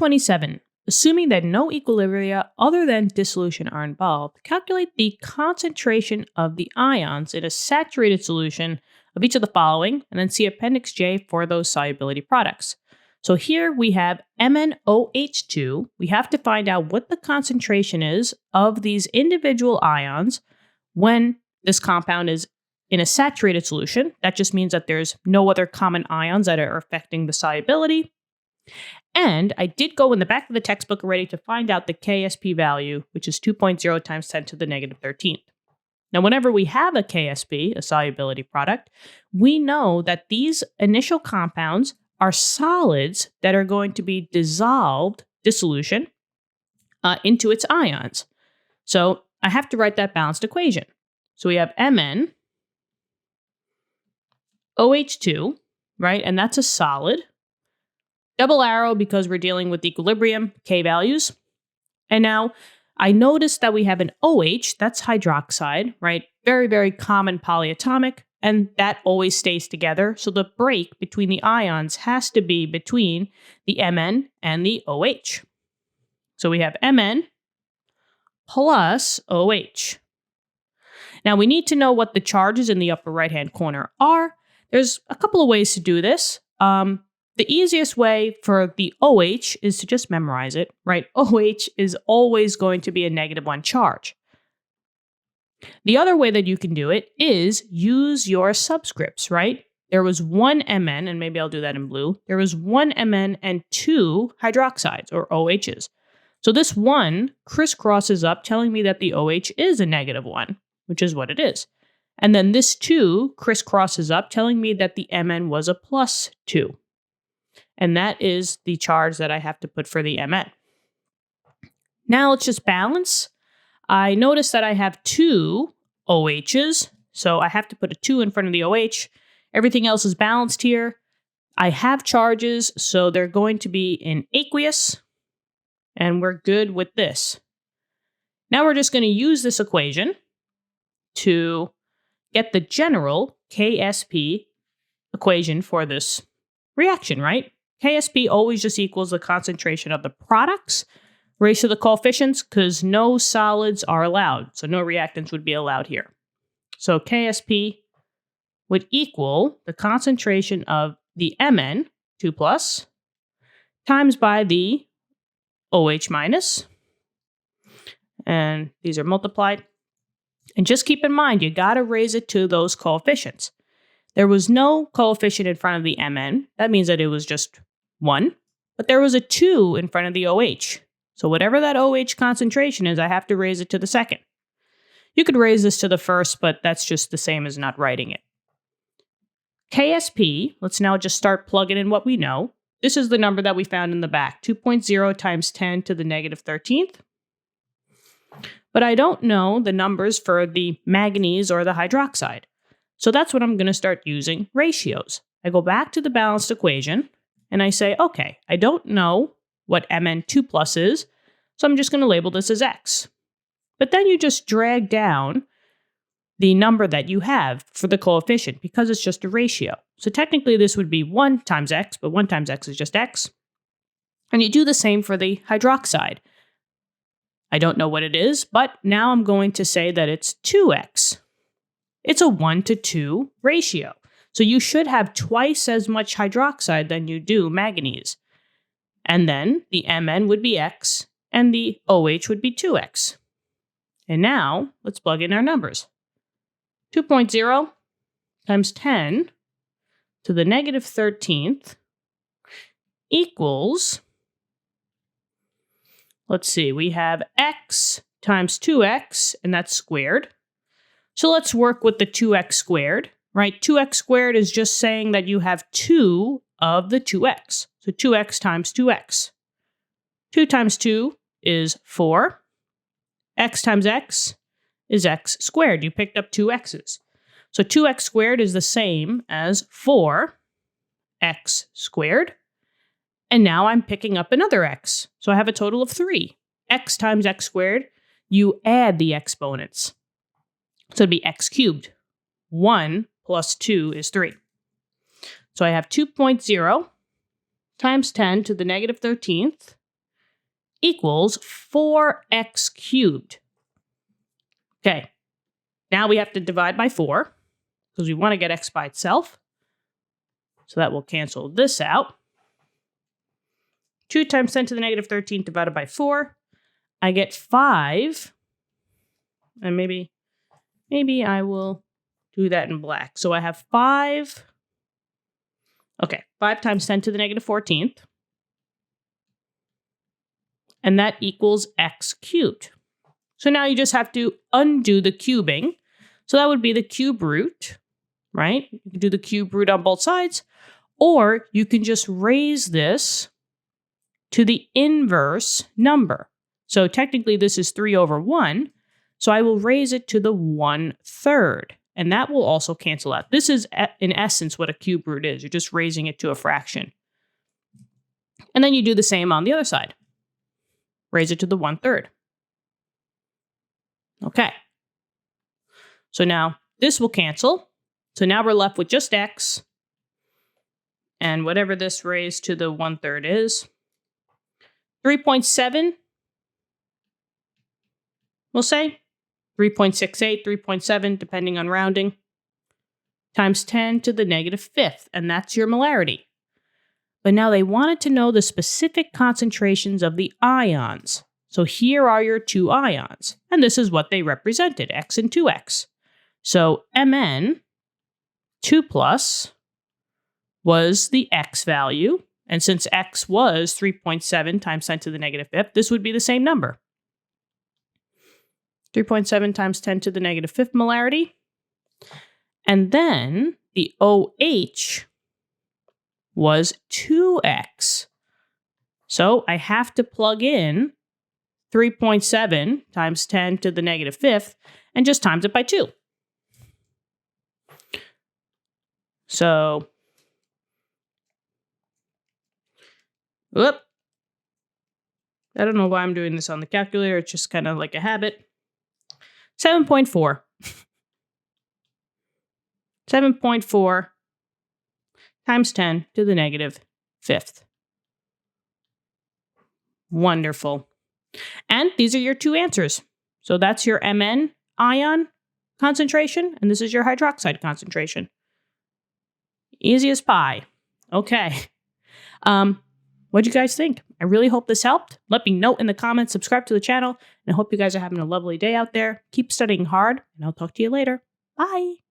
27. Assuming that no equilibria other than dissolution are involved, calculate the concentration of the ions in a saturated solution of each of the following, and then see Appendix J for those solubility products. So here we have MnOH2. We have to find out what the concentration is of these individual ions when this compound is in a saturated solution. That just means that there's no other common ions that are affecting the solubility. And I did go in the back of the textbook already to find out the KSP value, which is 2.0 times 10 to the negative 13th. Now, whenever we have a KSP, a solubility product, we know that these initial compounds are solids that are going to be dissolved, dissolution, into its ions. So I have to write that balanced equation. So we have MnOH2, right? And that's a solid. Double arrow because we're dealing with equilibrium, K values. And now I noticed that we have an OH, that's hydroxide, right? Very, very common polyatomic, and that always stays together. So the break between the ions has to be between the Mn and the OH. So we have Mn plus OH. Now we need to know what the charges in the upper right-hand corner are. There's a couple of ways to do this. The easiest way for the OH is to just memorize it, right? OH is always going to be a -1 charge. The other way that you can do it is use your subscripts, right? There was one Mn, and maybe I'll do that in blue. There was one Mn and 2 hydroxides, or OHs. So this 1 crisscrosses up, telling me that the OH is a -1, which is what it is. And then this 2 crisscrosses up, telling me that the Mn was a +2. And that is the charge that I have to put for the Mn. Now let's just balance. I notice that I have 2 OHs, so I have to put a 2 in front of the OH. Everything else is balanced here. I have charges, so they're going to be in aqueous, and we're good with this. Now we're just going to use this equation to get the general KSP equation for this reaction, right? KSP always just equals the concentration of the products raised to the coefficients, because no solids are allowed. So no reactants would be allowed here. So KSP would equal the concentration of the Mn, 2+, times by the OH minus. And these are multiplied. And just keep in mind, you got to raise it to those coefficients. There was no coefficient in front of the Mn. That means that it was just 1. But there was a 2 in front of the OH. So whatever that OH concentration is, I have to raise it to the second. You could raise this to the first, but that's just the same as not writing it. KSP, let's now just start plugging in what we know. This is the number that we found in the back, 2.0 times 10 to the negative 13th. But I don't know the numbers for the manganese or the hydroxide. So that's what I'm going to start using ratios. I go back to the balanced equation and I say, okay, I don't know what Mn2+ is, so I'm just going to label this as X. But then you just drag down the number that you have for the coefficient because it's just a ratio. So technically this would be 1 times X, but 1 times X is just X. And you do the same for the hydroxide. I don't know what it is, but now I'm going to say that it's 2X. It's a 1-to-2 ratio. So you should have twice as much hydroxide than you do manganese. And then the Mn would be X and the OH would be 2X. And now let's plug in our numbers. 2.0 times 10 to the negative 13th equals, let's see, we have X times 2X, and that's squared. So let's work with the 2X squared, right? 2X squared is just saying that you have 2 of the 2X. So 2X times 2X. 2 times 2 is 4. X times X is X squared. You picked up 2 X's. So 2X squared is the same as 4X squared. And now I'm picking up another X. So I have a total of 3. X times X squared, you add the exponents. So it'd be X cubed. 1 plus 2 is 3. So I have 2.0 times 10 to the negative 13th equals 4x cubed. Okay, now we have to divide by 4 because we want to get x by itself. So that will cancel this out. 2 times 10 to the negative 13 divided by 4. I get 5. And maybe I will do that in black. So I have 5. Okay, 5 times 10 to the negative 14th. And that equals x cubed. So now you just have to undo the cubing. So that would be the cube root, right? You can do the cube root on both sides. Or you can just raise this to the inverse number. So technically this is 3 over 1. So I will raise it to the 1/3. And that will also cancel out. This is in essence what a cube root is. You're just raising it to a fraction. And then you do the same on the other side. Raise it to the 1/3. Okay. So now this will cancel. So now we're left with just x. And whatever this raised to the 1/3 is. 3.7. We'll say 3.68, 3.7, depending on rounding, times 10 to the negative 5th. And that's your molarity. But now they wanted to know the specific concentrations of the ions. So here are your 2 ions. And this is what they represented, x and 2x. So Mn, 2 plus, was the x value. And since x was 3.7 times 10 to the negative 5th, this would be the same number. 3.7 times 10 to the negative 5th molarity. And then the OH was 2x. So I have to plug in 3.7 times 10 to the negative 5th and just times it by 2. So, whoop. I don't know why I'm doing this on the calculator. It's just kind of like a habit. 7.4. 7.4 times 10 to the negative 5th. Wonderful. And these are your 2 answers. So that's your Mn ion concentration, and this is your hydroxide concentration. Easy as pie. Okay. What'd you guys think? I really hope this helped. Let me know in the comments, subscribe to the channel, and I hope you guys are having a lovely day out there. Keep studying hard, and I'll talk to you later. Bye.